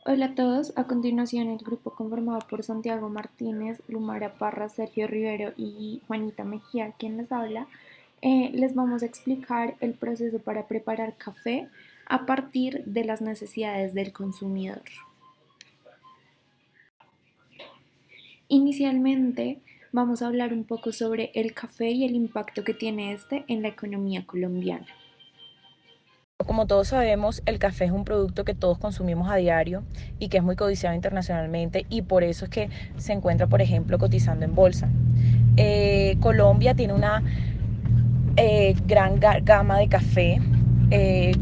Hola a todos, a continuación el grupo conformado por Santiago Martínez, Lumara Parra, Sergio Rivero y Juanita Mejía, quien les habla, les vamos a explicar el proceso para preparar café a partir de las necesidades del consumidor. Inicialmente vamos a hablar un poco sobre el café y el impacto que tiene este en la economía colombiana. Como todos sabemos, el café es un producto que todos consumimos a diario y que es muy codiciado internacionalmente y por eso es que se encuentra, por ejemplo, cotizando en bolsa. Colombia tiene una gran gama de café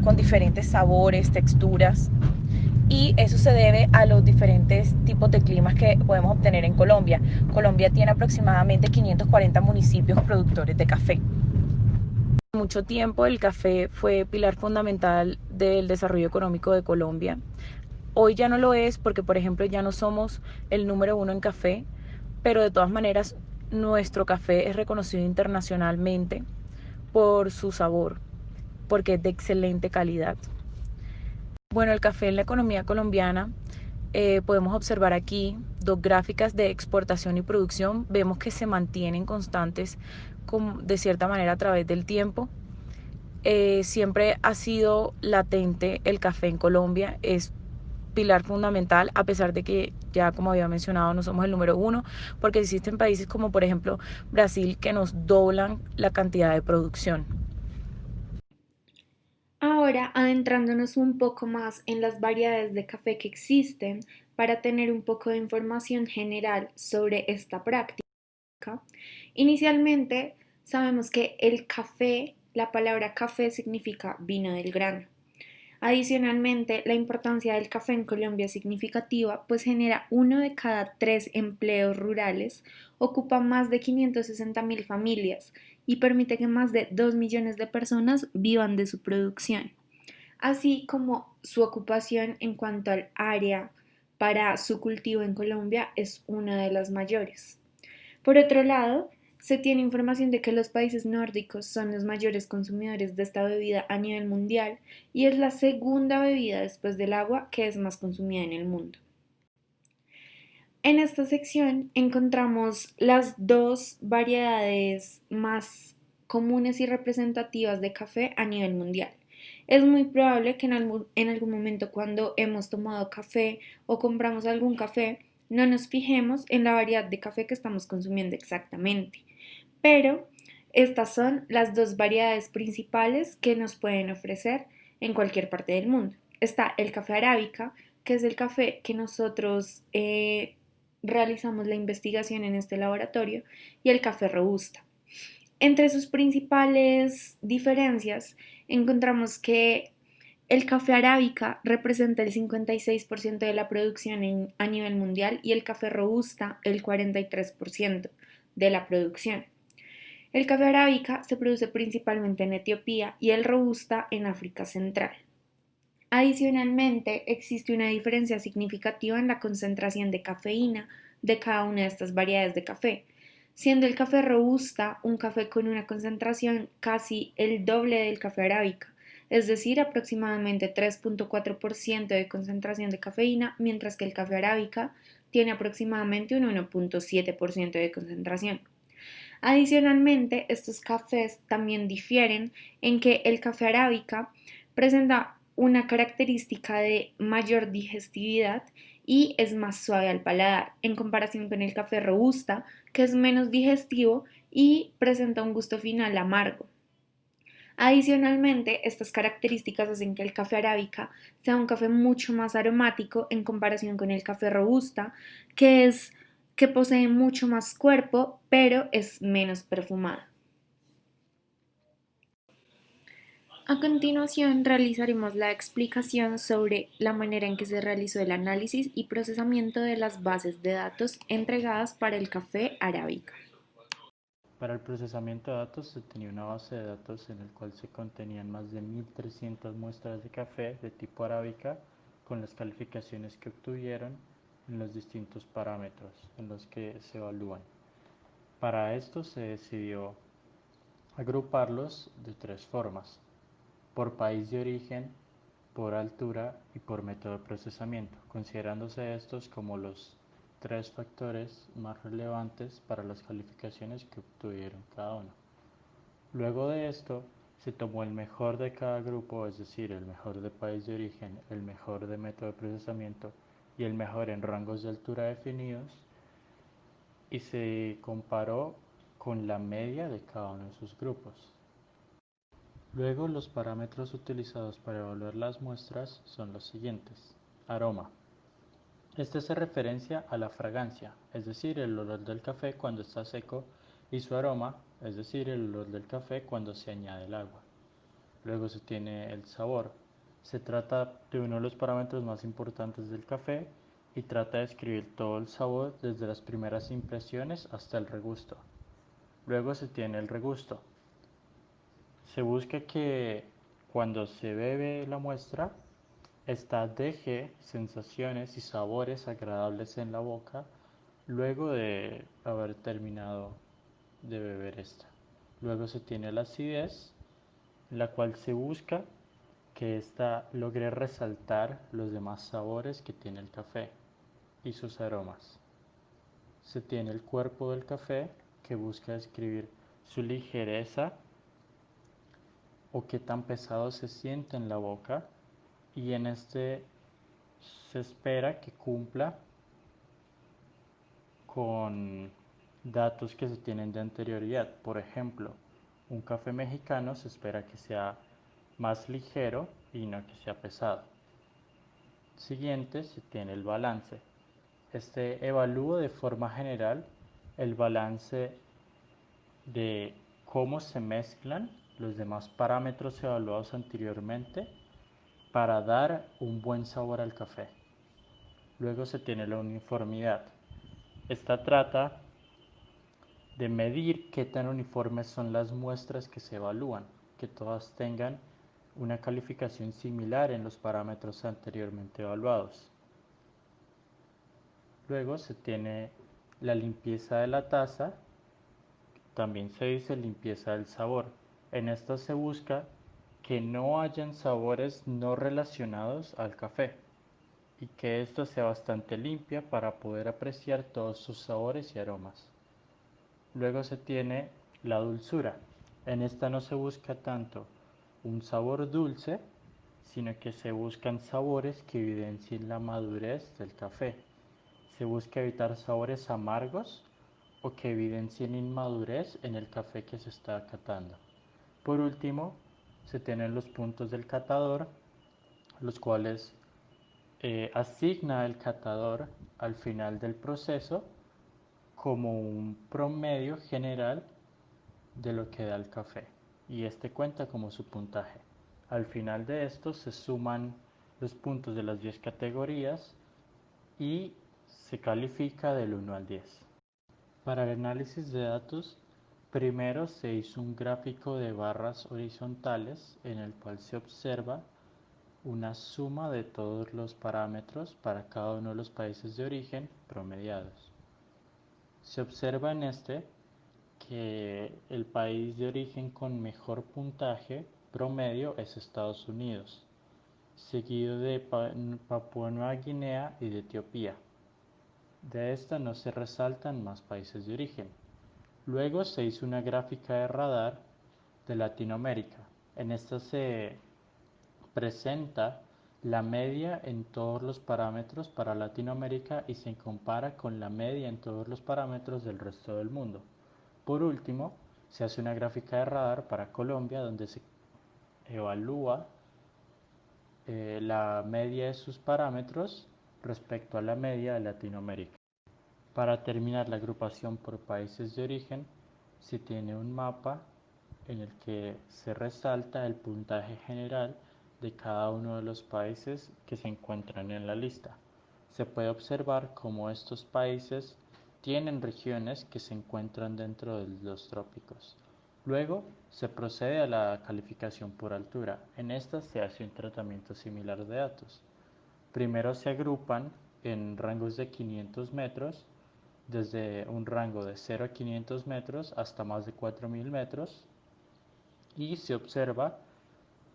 con diferentes sabores, texturas y eso se debe a los diferentes tipos de climas que podemos obtener en Colombia. Colombia tiene aproximadamente 540 municipios productores de café. Mucho tiempo el café fue pilar fundamental del desarrollo económico de Colombia. Hoy ya no lo es porque, por ejemplo, ya no somos el número uno en café, pero de todas maneras nuestro café es reconocido internacionalmente por su sabor, porque es de excelente calidad. Bueno, el café en la economía colombiana, podemos observar aquí dos gráficas de exportación y producción. Vemos que se mantienen constantes de cierta manera a través del tiempo. Siempre ha sido latente el café en Colombia, es pilar fundamental, a pesar de que ya como había mencionado no somos el número uno, porque existen países como por ejemplo Brasil que nos doblan la cantidad de producción. Ahora, adentrándonos un poco más en las variedades de café que existen, para tener un poco de información general sobre esta práctica, inicialmente sabemos que el café, la palabra café significa vino del grano. Adicionalmente, la importancia del café en Colombia es significativa, pues genera uno de cada tres empleos rurales, ocupa más de 560.000 familias y permite que más de 2 millones de personas vivan de su producción, así como su ocupación en cuanto al área para su cultivo en Colombia es una de las mayores. Por otro lado, se tiene información de que los países nórdicos son los mayores consumidores de esta bebida a nivel mundial y es la segunda bebida después del agua que es más consumida en el mundo. En esta sección encontramos las dos variedades más comunes y representativas de café a nivel mundial. Es muy probable que en algún momento cuando hemos tomado café o compramos algún café, no nos fijemos en la variedad de café que estamos consumiendo exactamente. Pero estas son las dos variedades principales que nos pueden ofrecer en cualquier parte del mundo. Está el café arábica, que es el café que nosotros realizamos la investigación en este laboratorio, y el café robusta. Entre sus principales diferencias encontramos que el café arábica representa el 56% de la producción a nivel mundial y el café robusta el 43% de la producción. El café arábica se produce principalmente en Etiopía y el robusta en África Central. Adicionalmente, existe una diferencia significativa en la concentración de cafeína de cada una de estas variedades de café, siendo el café robusta un café con una concentración casi el doble del café arábica, es decir, aproximadamente 3,4% de concentración de cafeína, mientras que el café arábica tiene aproximadamente un 1,7% de concentración. Adicionalmente, estos cafés también difieren en que el café arábica presenta una característica de mayor digestividad y es más suave al paladar, en comparación con el café robusta, que es menos digestivo y presenta un gusto final amargo. Adicionalmente, estas características hacen que el café arábica sea un café mucho más aromático en comparación con el café robusta, que posee mucho más cuerpo, pero es menos perfumado. A continuación, realizaremos la explicación sobre la manera en que se realizó el análisis y procesamiento de las bases de datos entregadas para el café arábica. Para el procesamiento de datos se tenía una base de datos en el cual se contenían más de 1.300 muestras de café de tipo arábica con las calificaciones que obtuvieron en los distintos parámetros en los que se evalúan. Para esto se decidió agruparlos de tres formas: por país de origen, por altura y por método de procesamiento, considerándose estos como los tres factores más relevantes para las calificaciones que obtuvieron cada uno. Luego de esto, se tomó el mejor de cada grupo, es decir, el mejor de país de origen, el mejor de método de procesamiento y el mejor en rangos de altura definidos, y se comparó con la media de cada uno de sus grupos. Luego, los parámetros utilizados para evaluar las muestras son los siguientes. Aroma. Este hace referencia a la fragancia, es decir, el olor del café cuando está seco, y su aroma, es decir, el olor del café cuando se añade el agua. Luego se tiene el sabor. Se trata de uno de los parámetros más importantes del café y trata de describir todo el sabor desde las primeras impresiones hasta el regusto. Luego se tiene el regusto. Se busca que cuando se bebe la muestra, esta deje sensaciones y sabores agradables en la boca luego de haber terminado de beber esta. Luego se tiene la acidez, la cual se busca que ésta logre resaltar los demás sabores que tiene el café y sus aromas. Se tiene el cuerpo del café, que busca describir su ligereza o qué tan pesado se siente en la boca, y en este se espera que cumpla con datos que se tienen de anterioridad. Por ejemplo, un café mexicano se espera que sea más ligero y no que sea pesado. Siguiente se tiene el balance. Este evalúa de forma general el balance de cómo se mezclan los demás parámetros evaluados anteriormente para dar un buen sabor al café. Luego se tiene la uniformidad. Esta trata de medir qué tan uniformes son las muestras que se evalúan, que todas tengan una calificación similar en los parámetros anteriormente evaluados. Luego se tiene la limpieza de la taza, también se dice limpieza del sabor. En esta se busca que no hayan sabores no relacionados al café y que ésta sea bastante limpia para poder apreciar todos sus sabores y aromas. Luego se tiene la dulzura. En esta no se busca tanto un sabor dulce, sino que se buscan sabores que evidencien la madurez del café. Se busca evitar sabores amargos o que evidencien inmadurez en el café que se está catando. Por último, se tienen los puntos del catador, los cuales asigna el catador al final del proceso como un promedio general de lo que da el café, y este cuenta como su puntaje. Al final de esto se suman los puntos de las 10 categorías y se califica del 1 al 10. Para el análisis de datos, primero se hizo un gráfico de barras horizontales en el cual se observa una suma de todos los parámetros para cada uno de los países de origen promediados. Se observa en este que el país de origen con mejor puntaje promedio es Estados Unidos, seguido de Papúa Nueva Guinea y de Etiopía. De esta no se resaltan más países de origen. Luego se hizo una gráfica de radar de Latinoamérica. En esta se presenta la media en todos los parámetros para Latinoamérica y se compara con la media en todos los parámetros del resto del mundo. Por último, se hace una gráfica de radar para Colombia donde se evalúa la media de sus parámetros respecto a la media de Latinoamérica. Para terminar la agrupación por países de origen, se tiene un mapa en el que se resalta el puntaje general de cada uno de los países que se encuentran en la lista. Se puede observar cómo estos países tienen regiones que se encuentran dentro de los trópicos. Luego se procede a la calificación por altura. En esta se hace un tratamiento similar de datos. Primero se agrupan en rangos de 500 metros, desde un rango de 0 a 500 metros hasta más de 4000 metros, y se observa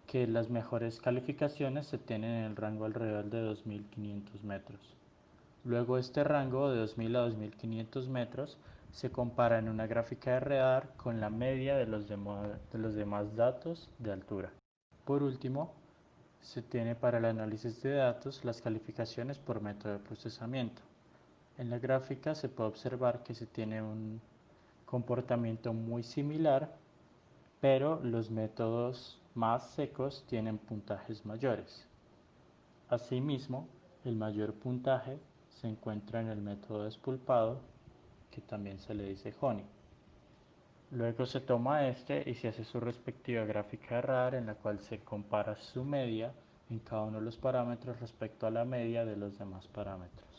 que las mejores calificaciones se tienen en el rango alrededor de 2.500 metros. Luego este rango de 2.000 a 2.500 metros se compara en una gráfica de radar con la media de los demás datos de altura. Por último, se tiene para el análisis de datos las calificaciones por método de procesamiento. En la gráfica se puede observar que se tiene un comportamiento muy similar, pero los métodos más secos tienen puntajes mayores. Asimismo, el mayor puntaje se encuentra en el método despulpado, que también se le dice honey. Luego se toma este y se hace su respectiva gráfica de radar en la cual se compara su media en cada uno de los parámetros respecto a la media de los demás parámetros.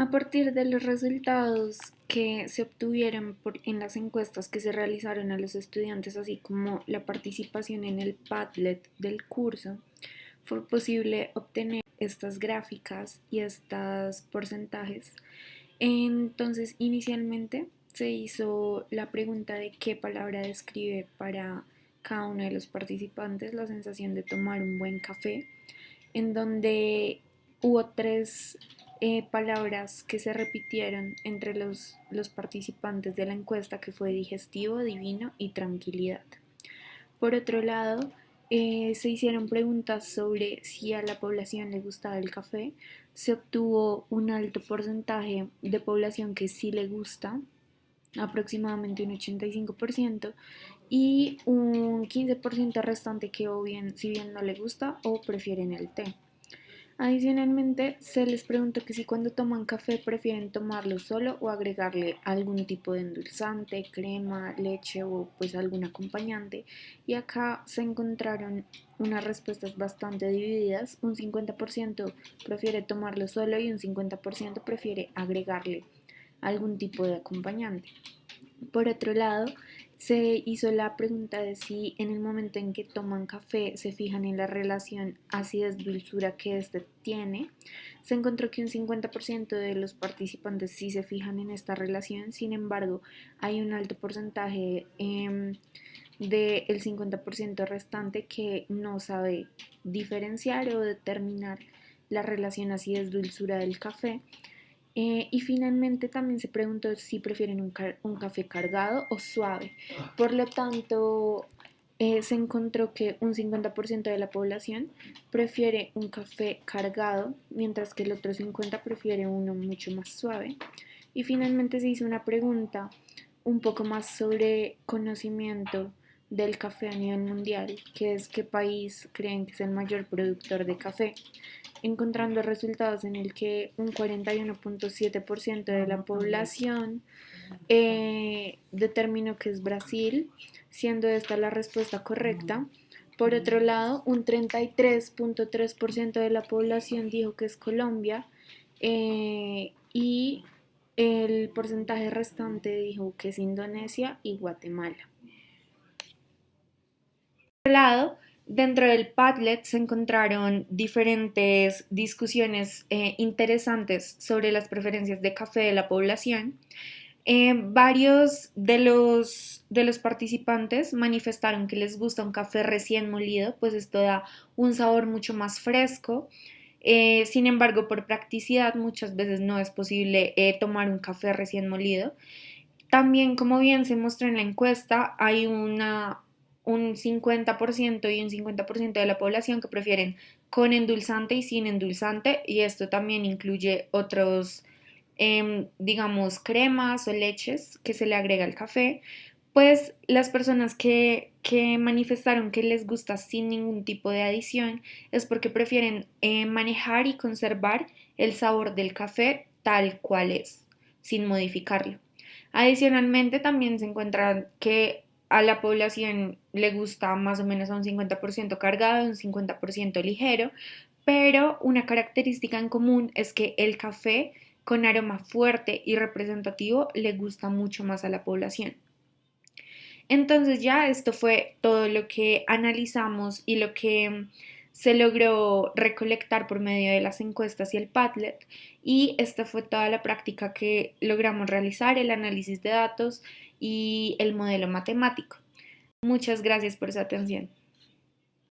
A partir de los resultados que se obtuvieron en las encuestas que se realizaron a los estudiantes, así como la participación en el Padlet del curso, fue posible obtener estas gráficas y estos porcentajes. Entonces, inicialmente se hizo la pregunta de qué palabra describe para cada uno de los participantes la sensación de tomar un buen café, en donde hubo tres palabras que se repitieron entre los participantes de la encuesta, que fue digestivo, divino y tranquilidad. Por otro lado, se hicieron preguntas sobre si a la población le gustaba el café. Se obtuvo un alto porcentaje de población que sí le gusta, aproximadamente un 85%, y un 15% restante que o bien, si bien no le gusta o prefieren el té. Adicionalmente, se les preguntó que si cuando toman café prefieren tomarlo solo o agregarle algún tipo de endulzante, crema, leche o pues algún acompañante. Y acá se encontraron unas respuestas bastante divididas. Un 50% prefiere tomarlo solo y un 50% prefiere agregarle algún tipo de acompañante. Por otro lado, se hizo la pregunta de si en el momento en que toman café se fijan en la relación acidez-dulzura que este tiene. Se encontró que un 50% de los participantes sí se fijan en esta relación. Sin embargo, hay un alto porcentaje del 50% restante que no sabe diferenciar o determinar la relación acidez-dulzura del café. Y finalmente también se preguntó si prefieren un café cargado o suave. Por lo tanto, se encontró que un 50% de la población prefiere un café cargado, mientras que el otro 50% prefiere uno mucho más suave. Y finalmente se hizo una pregunta un poco más sobre conocimiento del café a nivel mundial, que es qué país creen que es el mayor productor de café, encontrando resultados en el que un 41.7% de la población determinó que es Brasil, siendo esta la respuesta correcta. Por otro lado, un 33.3% de la población dijo que es Colombia, y el porcentaje restante dijo que es Indonesia y Guatemala. Por otro lado, dentro del Padlet se encontraron diferentes discusiones interesantes sobre las preferencias de café de la población. Varios de los participantes manifestaron que les gusta un café recién molido, pues esto da un sabor mucho más fresco. Sin embargo, por practicidad muchas veces no es posible tomar un café recién molido. También, como bien se mostró en la encuesta, hay un 50% y un 50% de la población que prefieren con endulzante y sin endulzante, y esto también incluye otros, digamos, cremas o leches que se le agrega al café. Pues las personas que manifestaron que les gusta sin ningún tipo de adición es porque prefieren manejar y conservar el sabor del café tal cual es, sin modificarlo. Adicionalmente, también se encuentra que a la población le gusta más o menos a un 50% cargado, un 50% ligero, pero una característica en común es que el café con aroma fuerte y representativo le gusta mucho más a la población. Entonces ya esto fue todo lo que analizamos y lo que se logró recolectar por medio de las encuestas y el Padlet, y esta fue toda la práctica que logramos realizar, el análisis de datos y el modelo matemático. Muchas gracias por su atención.